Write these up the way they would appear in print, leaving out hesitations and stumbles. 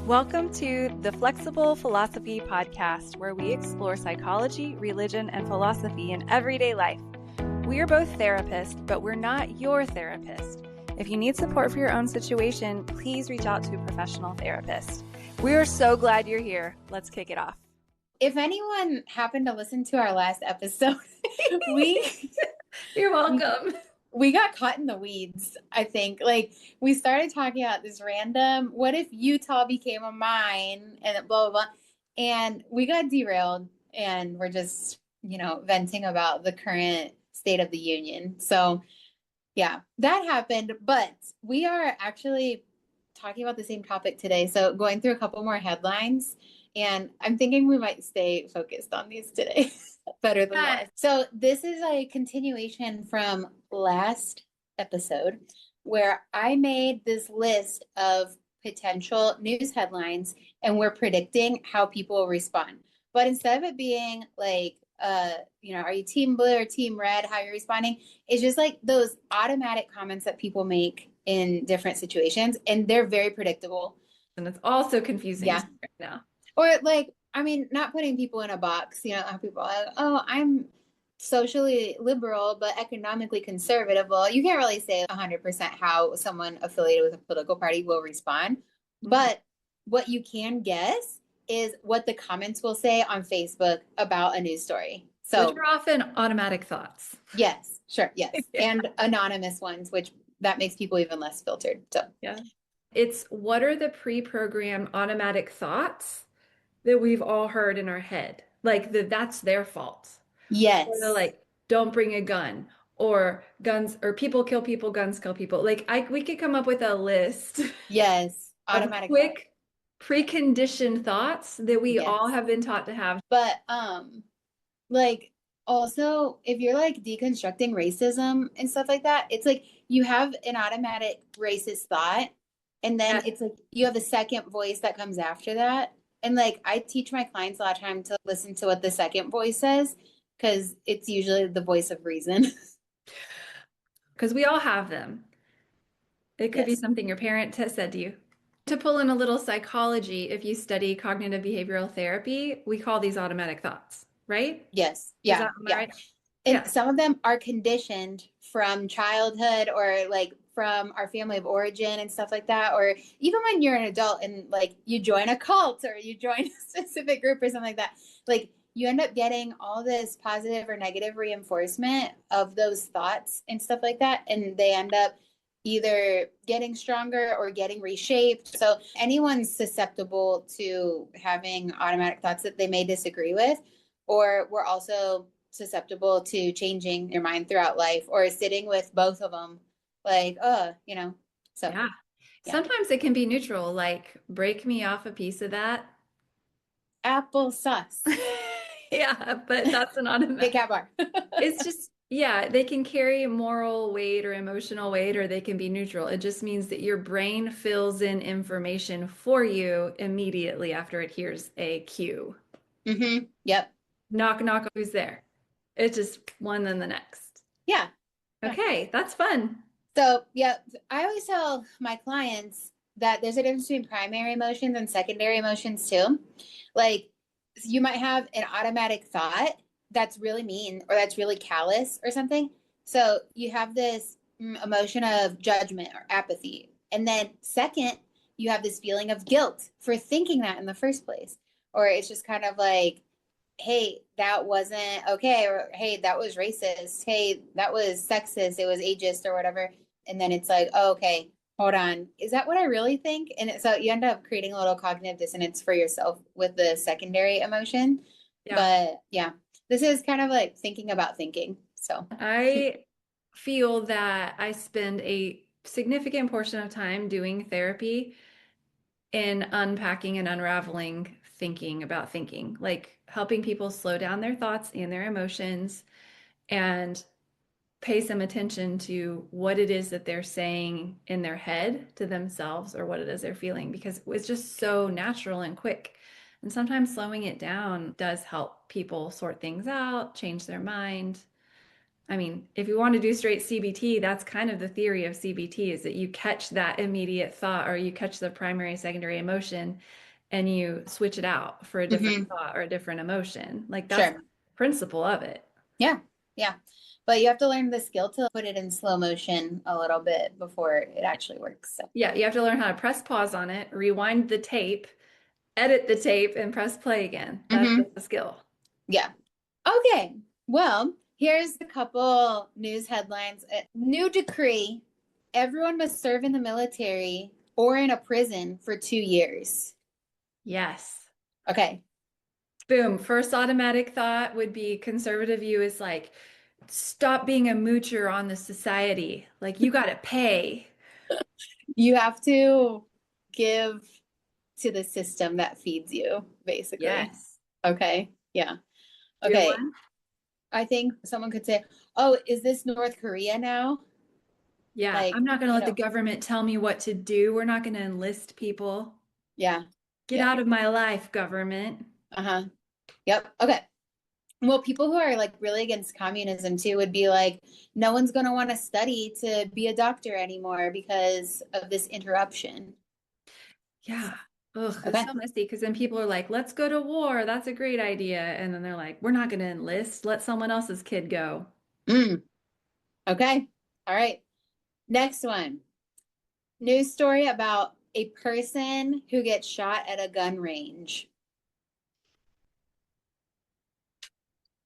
Welcome to the Flexible Philosophy Podcast, where we explore psychology, religion, and philosophy in everyday life. We are both therapists, but we're not your therapist. If you need support for your own situation, please reach out to a professional therapist. We are so glad you're here. Let's kick it off. If anyone happened to listen to our last episode, You're welcome. We got caught in the weeds, I think. Like, we started talking about this random, what if Utah became a mine and blah, blah, blah. And we got derailed and we're just, venting about the current state of the union. So yeah, that happened. But we are actually talking about the same topic today. So going through a couple more headlines. And I'm thinking we might stay focused on these today. Better than that. So this is a continuation from last episode where I made this list of potential news headlines and we're predicting how people will respond. But instead of it being like, are you team blue or team red, how you're responding, it's just like those automatic comments that people make in different situations. And they're very predictable. And it's also confusing right now. Or like, not putting people in a box, how people are like, oh, I'm socially liberal, but economically conservative. Well, you can't really say 100% how someone affiliated with a political party will respond. Mm-hmm. But what you can guess is what the comments will say on Facebook about a news story. So, which are often automatic thoughts. Yes, sure. Yes. Yeah. And anonymous ones, which that makes people even less filtered. So yeah, it's what are the pre-programmed automatic thoughts that we've all heard in our head, like that's their fault. Yes. Or they're like, don't bring a gun, or guns, or people kill people, guns kill people. Like we could come up with a list. Yes. Automatic quick preconditioned thoughts that we all have been taught to have. But like also if you're like deconstructing racism and stuff like that, it's like you have an automatic racist thought, and then it's like you have a second voice that comes after that. And like, I teach my clients a lot of time to listen to what the second voice says, because it's usually the voice of reason. Because we all have them. It could be something your parent has said to you. To pull in a little psychology, if you study cognitive behavioral therapy, we call these automatic thoughts, right? Yes. Yeah. Right? And some of them are conditioned from childhood or like from our family of origin and stuff like that. Or even when you're an adult and like you join a cult or you join a specific group or something like that, like you end up getting all this positive or negative reinforcement of those thoughts and stuff like that. And they end up either getting stronger or getting reshaped. So anyone's susceptible to having automatic thoughts that they may disagree with, or we're also susceptible to changing your mind throughout life or sitting with both of them. Like, so yeah. Sometimes it can be neutral, like break me off a piece of that applesauce. Yeah, but that's an automatic. Big cat bar. It's just, they can carry moral weight or emotional weight, or they can be neutral. It just means that your brain fills in information for you immediately after it hears a cue. Mm-hmm. Yep. Knock, knock, who's there? It's just one then the next. Yeah. Okay, that's fun. So, I always tell my clients that there's a difference between primary emotions and secondary emotions too. Like, you might have an automatic thought that's really mean or that's really callous or something. So you have this emotion of judgment or apathy. And then second, you have this feeling of guilt for thinking that in the first place. Or it's just kind of like, hey, that wasn't okay. Or, hey, that was racist. Hey, that was sexist. It was ageist or whatever. And then it's like, oh, okay, hold on. Is that what I really think? And so you end up creating a little cognitive dissonance for yourself with the secondary emotion. Yeah. But this is kind of like thinking about thinking. So I feel that I spend a significant portion of time doing therapy in unpacking and unraveling thinking about thinking, like helping people slow down their thoughts and their emotions and pay some attention to what it is that they're saying in their head to themselves or what it is they're feeling, because it's just so natural and quick. And sometimes slowing it down does help people sort things out, change their mind. I mean, if you want to do straight CBT, that's kind of the theory of CBT is that you catch that immediate thought or you catch the primary, secondary emotion and you switch it out for a different Hmm. thought or a different emotion. Like that's the Sure. principle of it. Yeah. Yeah. But you have to learn the skill to put it in slow motion a little bit before it actually works. So. Yeah, you have to learn how to press pause on it, rewind the tape, edit the tape, and press play again. That's Hmm. the skill. Yeah. Okay. Well, here's a couple news headlines. A new decree: everyone must serve in the military or in a prison for 2 years. Yes. Okay. Boom. First automatic thought would be conservative view is like, stop being a moocher on the society. Like, you got to pay. You have to give to the system that feeds you, basically. Yes. Okay. Yeah. Good Okay. one. I think someone could say, "Oh, is this North Korea now?" Yeah. Like, I'm not going to let the government tell me what to do. We're not going to enlist people. yeah. Get Yeah. out of my life, government. Uh-huh. Yep. Okay. Well, people who are like really against communism too would be like, no one's going to want to study to be a doctor anymore because of this interruption. Yeah. Ugh, it's Okay. so messy because then people are like, let's go to war. That's a great idea. And then they're like, we're not going to enlist. Let someone else's kid go. Mm. Okay. All right. Next one. News story about a person who gets shot at a gun range.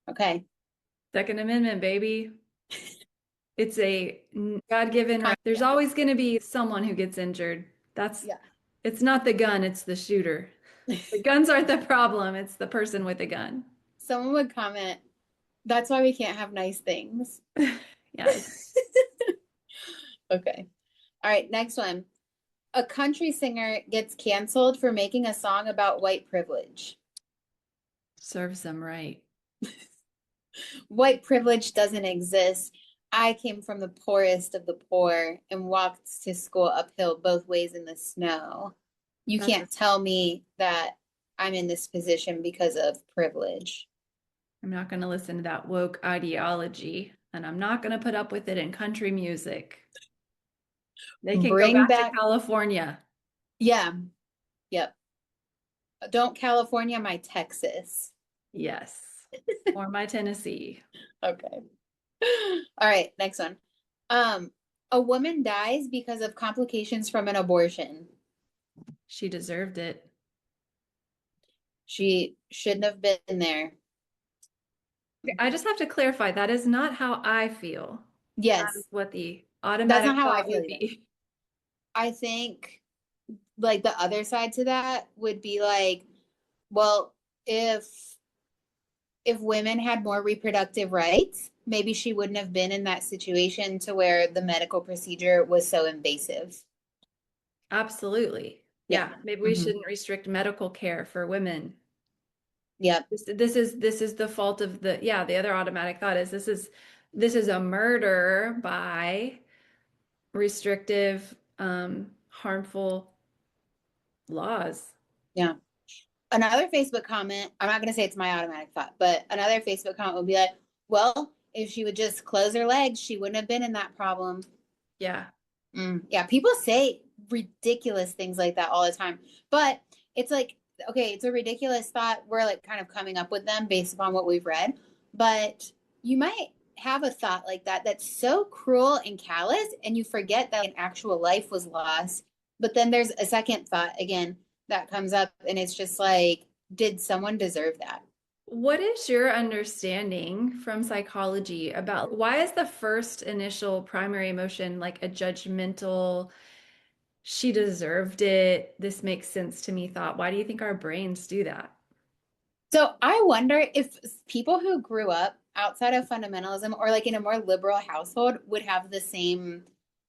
Okay. Second Amendment, baby. It's a God-given right. There's Yeah. always going to be someone who gets injured. That's Yeah. it's not the gun, it's the shooter. The guns aren't the problem, it's the person with the gun. Someone would comment, that's why we can't have nice things. Yeah, Okay. All right. Next one. A country singer gets canceled for making a song about white privilege. serves them right. White privilege doesn't exist. I came from the poorest of the poor and walked to school uphill both ways in the snow. You That's can't tell me that I'm in this position because of privilege. I'm not going to listen to that woke ideology, and I'm not going to put up with it in country music. They can go Bring back to back, California. yeah, yep. Don't California my Texas. Yes. Or my Tennessee. Okay. All right, next one. Um, a woman dies because of complications from an abortion. She deserved it. She shouldn't have been there. I just have to clarify that is not how I feel. That is Yes, what the that's automatic not how I thought feel would either. be. I think like the other side to that would be like, well, if women had more reproductive rights, maybe she wouldn't have been in that situation to where the medical procedure was so invasive. Absolutely. Yeah. Yeah, maybe we Hmm. shouldn't restrict medical care for women. Yep. This is the fault of the yeah, the other automatic thought is this is a murder by restrictive harmful laws. Yeah. Another Facebook comment, I'm not going to say it's my automatic thought, but another Facebook comment would be like, well, if she would just close her legs, she wouldn't have been in that problem. Yeah. Yeah, people say ridiculous things like that all the time, but it's like, okay, it's a ridiculous thought. We're like kind of coming up with them based upon what we've read, but you might have a thought like that that's so cruel and callous, and you forget that an actual life was lost. But then there's a second thought again that comes up, and it's just like, did someone deserve that? What is your understanding from psychology about why is the first initial primary emotion like a judgmental, she deserved it, this makes sense to me thought? Why do you think our brains do that? So I wonder if people who grew up outside of fundamentalism or like in a more liberal household would have the same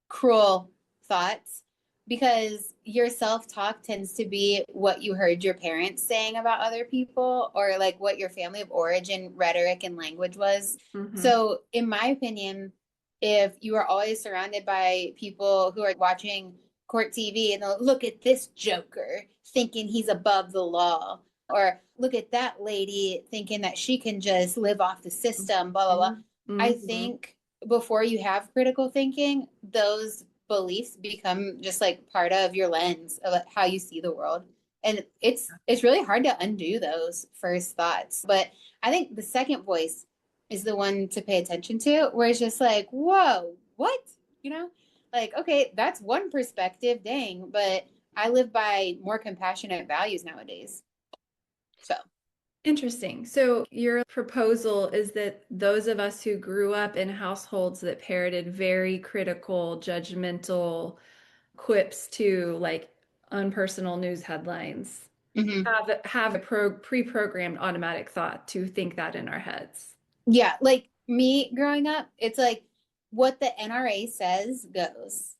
cruel thoughts, because your self-talk tends to be what you heard your parents saying about other people or like what your family of origin rhetoric and language was. Hmm. So in my opinion, if you are always surrounded by people who are watching court TV and they'll look at this joker thinking he's above the law, or look at that lady thinking that she can just live off the system, blah, blah, blah. I Hmm. think before you have critical thinking, those beliefs become just like part of your lens of how you see the world. And it's really hard to undo those first thoughts. But I think the second voice is the one to pay attention to, where it's just like, whoa, what? You know? Like, okay, that's one perspective, dang, but I live by more compassionate values nowadays. So, Interesting. So your proposal is that those of us who grew up in households that parroted very critical, judgmental quips to like unpersonal news headlines mhm. have a pre-programmed automatic thought to think that in our heads. Yeah, like me growing up, it's like what the NRA says goes.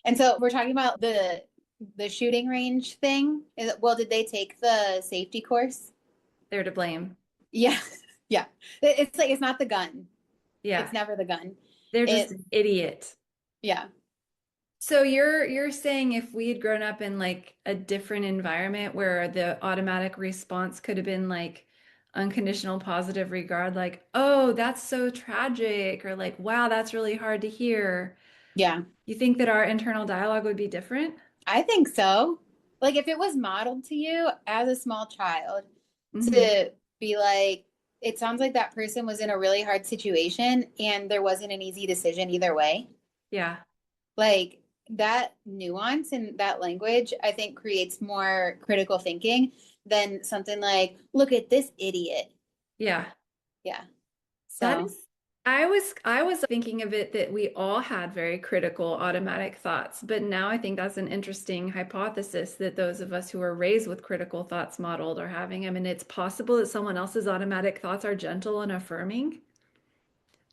And so we're talking about the shooting range thing. Well, did they take the safety course? They're to blame. Yeah. Yeah. It's like it's not the gun. It's Yeah. never the gun. They're just It an idiot. yeah. So you're saying if we had grown up in like a different environment where the automatic response could have been like unconditional positive regard, like, oh, that's so tragic, or like, wow, that's really hard to hear. Yeah. You think that our internal dialogue would be different? I think so. Like if it was modeled to you as a small child Hmm. to be like it sounds like that person was in a really hard situation and there wasn't an easy decision either way. Yeah. Like that nuance in that language, I think creates more critical thinking than something like, look at this idiot. Yeah. Yeah. That So, is, I was thinking of it that we all had very critical automatic thoughts, but now I think that's an interesting hypothesis that those of us who are raised with critical thoughts modeled are having them, and it's possible that someone else's automatic thoughts are gentle and affirming.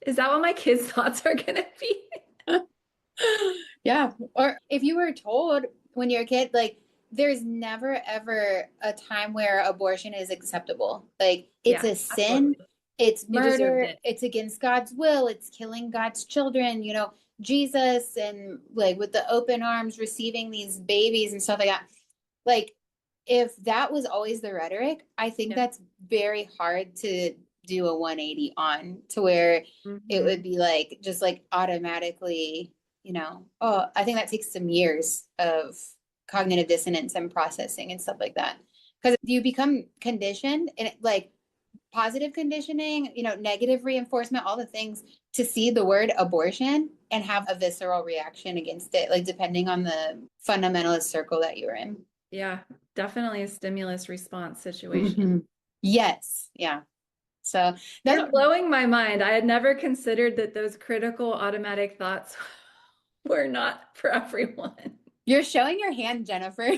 Is that what my kids' thoughts are gonna be? yeah. Or if you were told when you're a kid, like, there's never ever a time where abortion is acceptable. Like, it's Yeah, a sin, absolutely. it's You deserved murder, it. it's against God's will, it's killing God's children, you know, Jesus and like with the open arms receiving these babies and stuff like that. Like, if that was always the rhetoric, I think Yeah. that's very hard to do a 180 on to where it would Hmm. be like just like automatically, you know, oh, I think that takes some years of cognitive dissonance and processing and stuff like that. Because you become conditioned and like positive conditioning, you know, negative reinforcement, all the things to see the word abortion and have a visceral reaction against it, like depending on the fundamentalist circle that you're in. Yeah, definitely a stimulus response situation. Mhm. Yes. Yeah. So You're that's blowing my mind. I had never considered that those critical automatic thoughts were not for everyone. you're showing your hand, Jennifer.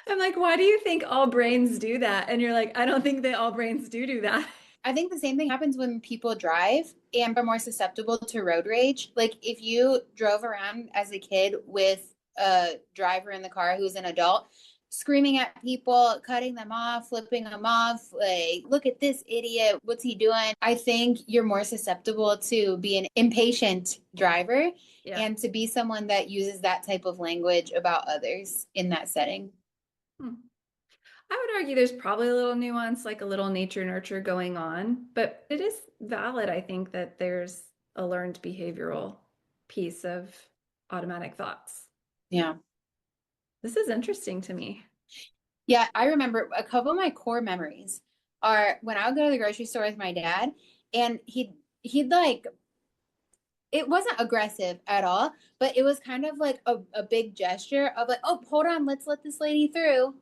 I'm like, why do you think all brains do that? And you're like, I don't think that all brains do that. I think the same thing happens when people drive and are more susceptible to road rage. Like if you drove around as a kid with a driver in the car who's an adult, screaming at people, cutting them off, flipping them off, like, look at this idiot, what's he doing? I think you're more susceptible to be an impatient driver Yeah. and to be someone that uses that type of language about others in that setting. Hmm. I would argue there's probably a little nuance, like a little nature nurture going on, but it is valid, I think, that there's a learned behavioral piece of automatic thoughts. Yeah. This is interesting to me. Yeah, I remember a couple of my core memories are when I would go to the grocery store with my dad and he'd like it wasn't aggressive at all, but it was kind of like a big gesture of like, oh, hold on, let's let this lady through.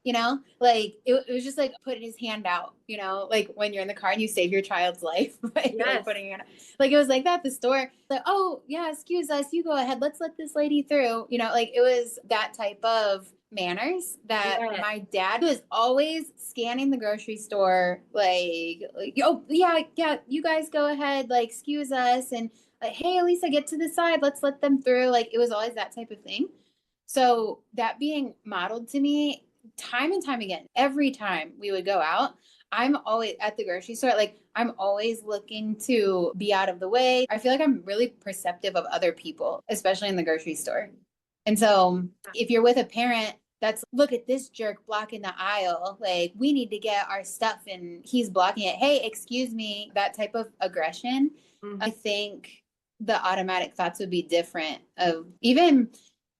You know, like it was just like putting his hand out, you know, like when you're in the car and you save your child's life by like Yes. putting it like it was like that at the store. Like, oh yeah, excuse us, you go ahead, let's let this lady through. You know, like it was that type of manners that Yes. my dad was always scanning the grocery store, like oh yeah, yeah, you guys go ahead, like excuse us and like, hey, Aleesa, get to the side, let's let them through. Like it was always that type of thing. So that being modeled to me time and time again, every time we would go out, I'm always at the grocery store. Like I'm always looking to be out of the way. I feel like I'm really perceptive of other people, especially in the grocery store. And so if you're with a parent That's, look at this jerk blocking the aisle. Like, we need to get our stuff and he's blocking it. Hey, excuse me. That type of aggression. Mhm. I think the automatic thoughts would be different of even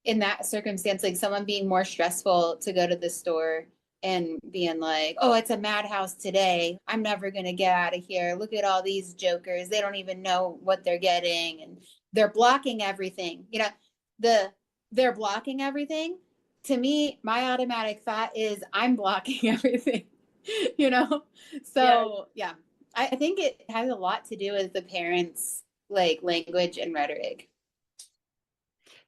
in that circumstance, like someone being more stressful to go to the store and being like, oh, it's a madhouse today. I'm never going to get out of here. Look at all these jokers. They don't even know what they're getting. And they're blocking everything. The they're blocking everything. To me, my automatic thought is I'm blocking everything, you know? Yeah. So, yeah, I think it has a lot to do with the parents' like language and rhetoric.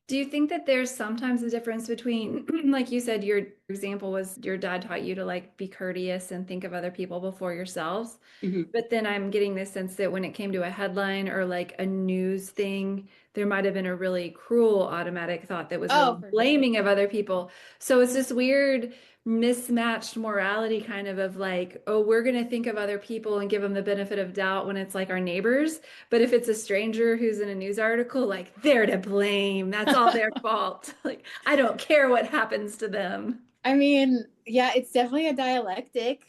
Do you think that there's sometimes a difference between, like you said, your example was your dad taught you to like be courteous and think of other people before yourselves? Mm-hmm. But then I'm getting this sense that when it came to a headline or like a news thing, there might have been a really cruel automatic thought that was really Oh, for sure. blaming of other people. So it's this weird mismatched morality kind of like, oh, we're going to think of other people and give them the benefit of doubt when it's like our neighbors. But if it's a stranger who's in a news article, like they're to blame. That's all their fault. Like, I don't care what happens to them. I mean, yeah, it's definitely a dialectic,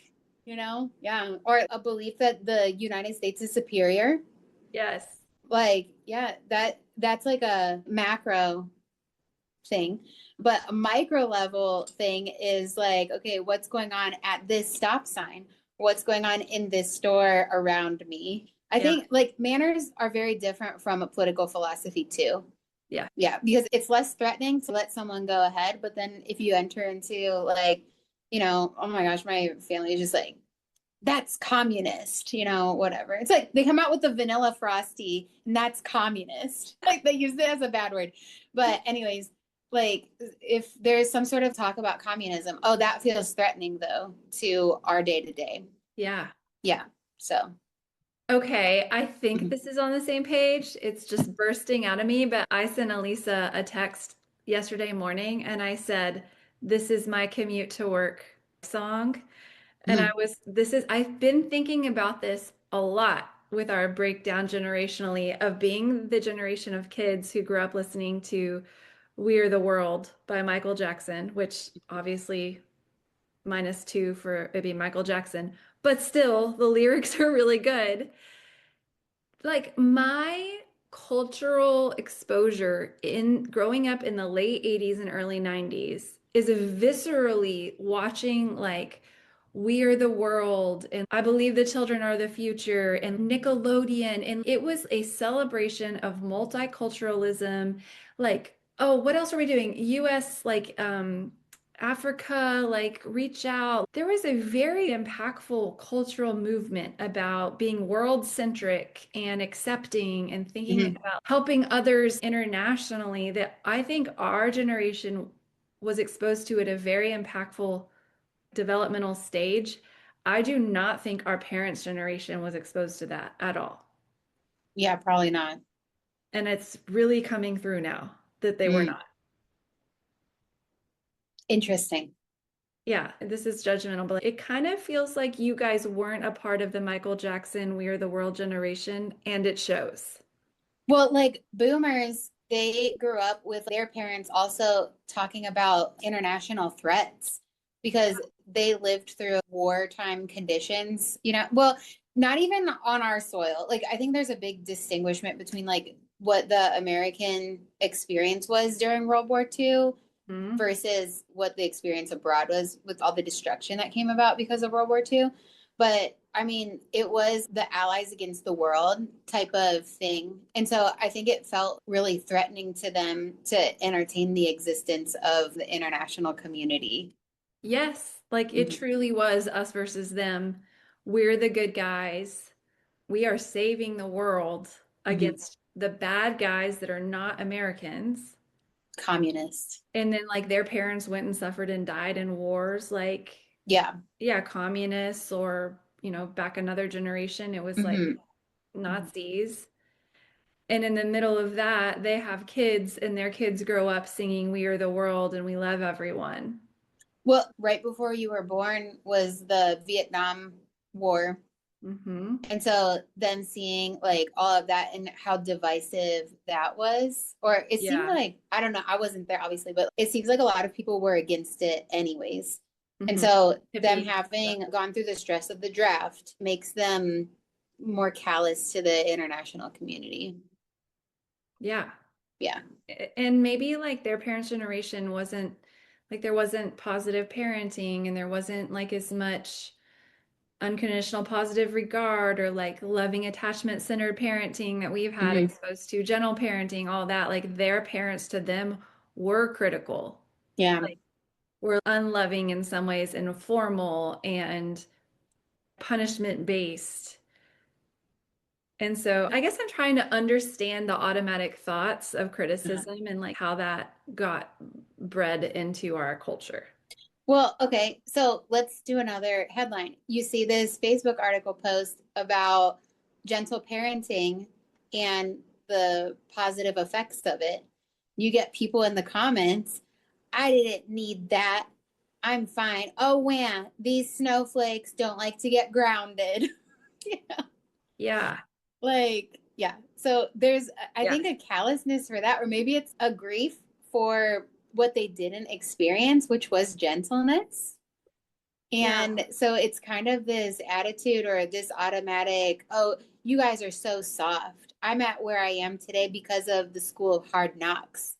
Yeah. Or a belief that the United States is superior. Yes. Like, yeah, that's like a macro thing. But a micro level thing is like, okay, what's going on at this stop sign? What's going on in this store around me? I Yeah. think like manners are very different from a political philosophy too. Yeah. Yeah, because it's less threatening to let someone go ahead. But then if you enter into like, oh my gosh, my family is just like, that's communist, whatever. It's like they come out with the vanilla frosty and that's communist. Like they use it as a bad word. But anyways, like if there's some sort of talk about communism, oh, that feels threatening though to our day to day. Yeah. Yeah. So, Okay, I think mhm. this is on the same page. It's just bursting out of me, but I sent Aleesa a text yesterday morning and I said, "This is my commute to work song." And Mhm. I've been thinking about this a lot with our breakdown generationally of being the generation of kids who grew up listening to We're the World by Michael Jackson, which obviously -2 for it being Michael Jackson, but still the lyrics are really good. Like my cultural exposure in growing up in the late 80s and early 90s is viscerally watching like We Are the World and I Believe the Children Are the Future and Nickelodeon. And it was a celebration of multiculturalism. Like, oh, what else are we doing? US, like, Africa, like reach out. There was a very impactful cultural movement about being world centric and accepting and thinking Mhm. about helping others internationally that I think our generation was exposed to at a very impactful developmental stage. I do not think our parents' generation was exposed to that at all. Yeah, probably not. And it's really coming through now that they were Mm. not. Interesting. Yeah, this is judgmental, but it kind of feels like you guys weren't a part of the Michael Jackson We Are the World generation, and it shows. Well, like boomers, they grew up with their parents also talking about international threats because they lived through wartime conditions, Well, not even on our soil. Like, I think there's a big distinguishment between like what the American experience was during World War II Mhm. versus what the experience abroad was with all the destruction that came about because of World War II. But I mean, it was the allies against the world type of thing. And so I think it felt really threatening to them to entertain the existence of the international community. Yes, like it Mhm. truly was us versus them. We're the good guys. We are saving the world Mhm. against the bad guys that are not Americans. Communist. And then like their parents went and suffered and died in wars, like Yeah. yeah, communists or, back another generation, it was like Hmm. Nazis. And in the middle of that, they have kids and their kids grow up singing We Are the World and We Love Everyone. Well, right before you were born was the Vietnam War. Mm-hmm. And so them seeing like all of that and how divisive that was, or it seemed Yeah. like, I don't know, I wasn't there obviously, but it seems like a lot of people were against it anyways. And Mm-hmm. so them Hippie stuff. having gone through the stress of the draft makes them more callous to the international community. Yeah. Yeah. And maybe like their parents' generation wasn't like there wasn't positive parenting and there wasn't like as much unconditional positive regard or like loving attachment centered parenting that we've had Hmm. exposed to, gentle parenting, all that. Like their parents to them were critical, Yeah. like were unloving in some ways and formal and punishment based. And so I guess I'm trying to understand the automatic thoughts of Uh-huh. criticism and like how that got bred into our culture. Well, okay. So let's do another headline. You see this Facebook article post about gentle parenting and the positive effects of it. You get people in the comments, I didn't need that. I'm fine. Oh, man, these snowflakes don't like to get grounded. Yeah. Yeah. Like, yeah. So there's, I Yeah. think, a callousness for that, or maybe it's a grief for what they didn't experience, which was gentleness. Yeah. And so it's kind of this attitude or this automatic, oh, you guys are so soft. I'm at where I am today because of the school of hard knocks.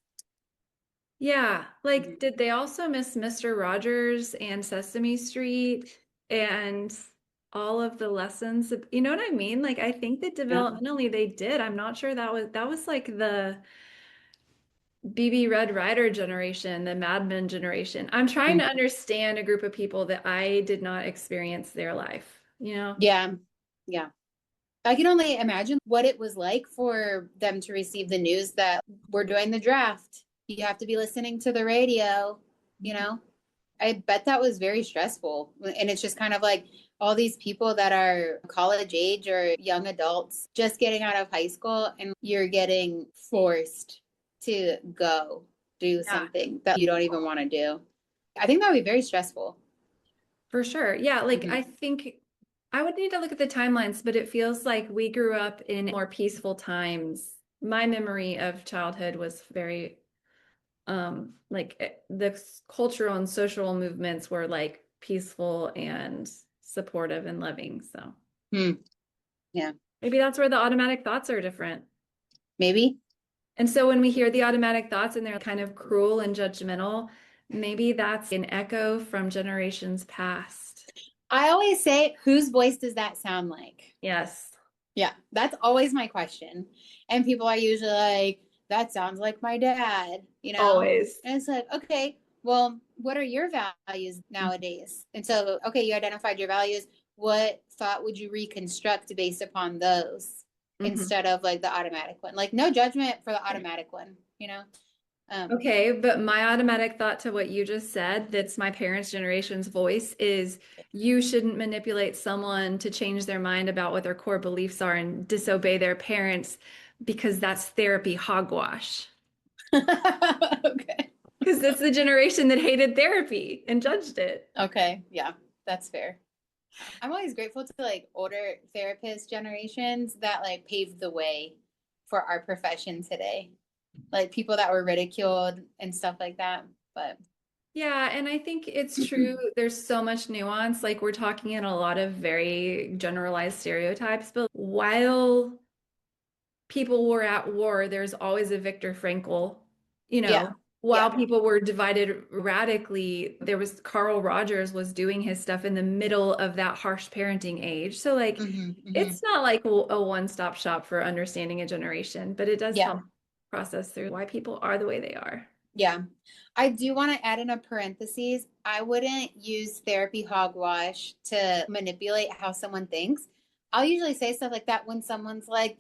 Yeah. Like, Mhm. did they also miss Mr. Rogers and Sesame Street and all of the lessons? You know what I mean? Like, I think that Yeah. developmentally they did. I'm not sure that was like the BB Red Rider generation, the Mad Men generation. I'm trying to understand a group of people that I did not experience their life, you know? Yeah. Yeah. I can only imagine what it was like for them to receive the news that we're doing the draft. You have to be listening to the radio, you know? I bet that was very stressful. And it's just kind of like all these people that are college age or young adults just getting out of high school and you're getting forced to go do Yeah, something that you don't even want to do. I think that would be very stressful. for sure. Yeah, like Hmm. I think I would need to look at the timelines, but it feels like we grew up in more peaceful times. My memory of childhood was very the cultural and social movements were like peaceful and supportive and loving. So Hmm. Yeah, maybe that's where the automatic thoughts are different. maybe. And so when we hear the automatic thoughts and they're kind of cruel and judgmental, maybe that's an echo from generations past. I always say, whose voice does that sound like? Yes, Yeah, that's always my question. And people are usually like, that sounds like my dad, you know? always. And it's like, okay, well, what are your values nowadays? And so, okay, you identified your values. What thought would you reconstruct based upon those Mhm. instead of like the automatic one? Like, no judgment for the automatic one, you know? Um, Okay, but my automatic thought to what you just said, that's my parents' generation's voice, is you shouldn't manipulate someone to change their mind about what their core beliefs are and disobey their parents because that's therapy hogwash. okay. Because that's the generation that hated therapy and judged it. Okay. Yeah, that's fair. I'm always grateful to like older therapist generations that like paved the way for our profession today. Like people that were ridiculed and stuff like that. But Yeah, and I think it's true. There's so much nuance. Like we're talking in a lot of very generalized stereotypes, but while people were at war, there's always a Viktor Frankl, you yeah. know, while Yeah. people were divided radically, there was Carl Rogers was doing his stuff in the middle of that harsh parenting age. So like Hmm. Hmm. it's not like a one-stop shop for understanding a generation, but it does Yeah. help process through why people are the way they are. Yeah. I do want to add in a parentheses. I wouldn't use therapy hogwash to manipulate how someone thinks. I'll usually say stuff like that when someone's like,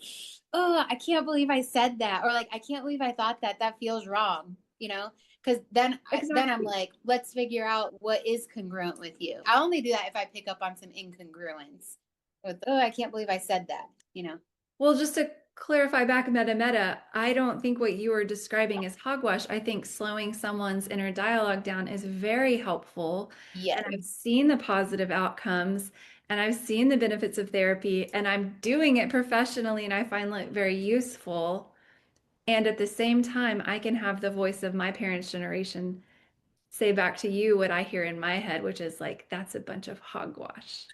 "Oh, I can't believe I said that," or like, "I can't believe I thought that. That feels wrong," you know? Because then I'm Exactly. like, let's figure out what is congruent with you. I only do that if I pick up on some incongruence. With, oh, I can't believe I said that, you know? Well, just to clarify back meta, I don't think what you were describing is hogwash. I think slowing someone's inner dialogue down is very helpful. And I've Yes. seen the positive outcomes. and I've seen the benefits of therapy and I'm doing it professionally and I find it very useful. And at the same time, I can have the voice of my parents' generation say back to you what I hear in my head, which is like, that's a bunch of hogwash.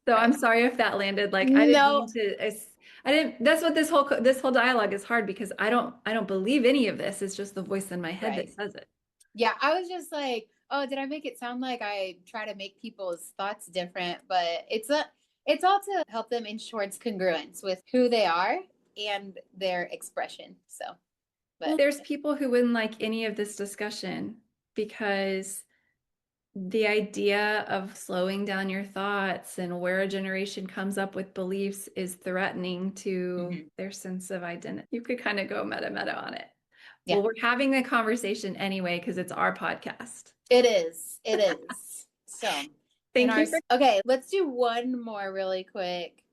So I'm Right. sorry if that landed like I didn't No, mean to. I didn't. That's what this whole dialogue is hard because I don't believe any of this. It's just the voice in my head that right. says it. Yeah, I was just like, oh, did I make it sound like I try to make people's thoughts different? But it's all to help them ensure it's congruence with who they are and their expression. So, Well, but there's people who wouldn't like any of this discussion because the idea of slowing down your thoughts and where a generation comes up with beliefs is threatening to mhm. their sense of identity. You could kind of go meta on it. Yeah, Well, we're having a conversation anyway because it's our podcast. it is. It is. So, in Thank our you for. okay, let's do one more really quick.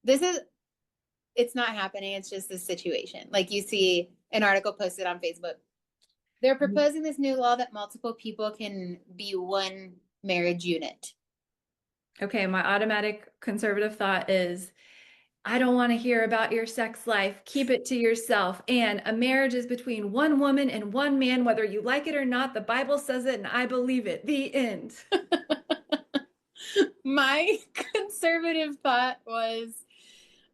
This is it's not happening. It's just this situation. Like you see an article posted on Facebook. They're proposing this new law that multiple people can be one marriage unit. Okay, my automatic conservative thought is I don't want to hear about your sex life. Keep it to yourself. And a marriage is between one woman and one man, whether you like it or not. The Bible says it, and I believe it. The end. My conservative thought was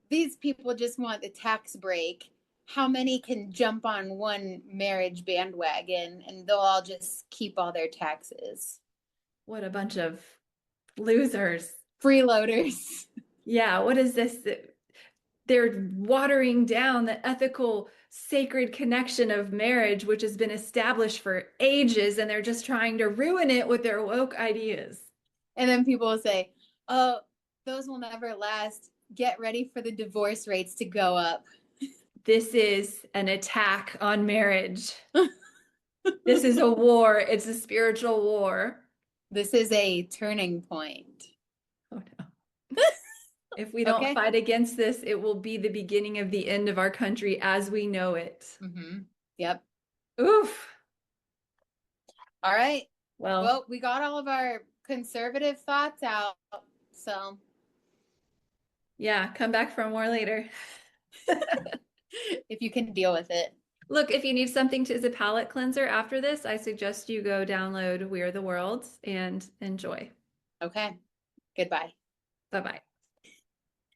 these people just want the tax break. How many can jump on one marriage bandwagon and they'll all just keep all their taxes? What a bunch of losers. Freeloaders. Yeah, what is this? They're watering down the ethical, sacred connection of marriage, which has been established for ages, and they're just trying to ruin it with their woke ideas. And then people will say, oh, those will never last. Get ready for the divorce rates to go up. This is an attack on marriage. This is a war. It's a spiritual war. This is a turning point. Oh no. If we don't Okay. fight against this, it will be the beginning of the end of our country as we know it. Mm-hmm. Yep. Oof. All right. Well, Well, we got all of our conservative thoughts out. So yeah, come back for more later. if you can deal with it. Look, if you need something to, as a palate cleanser after this, I suggest you go download We Are the World and enjoy. Okay. Goodbye. Bye bye.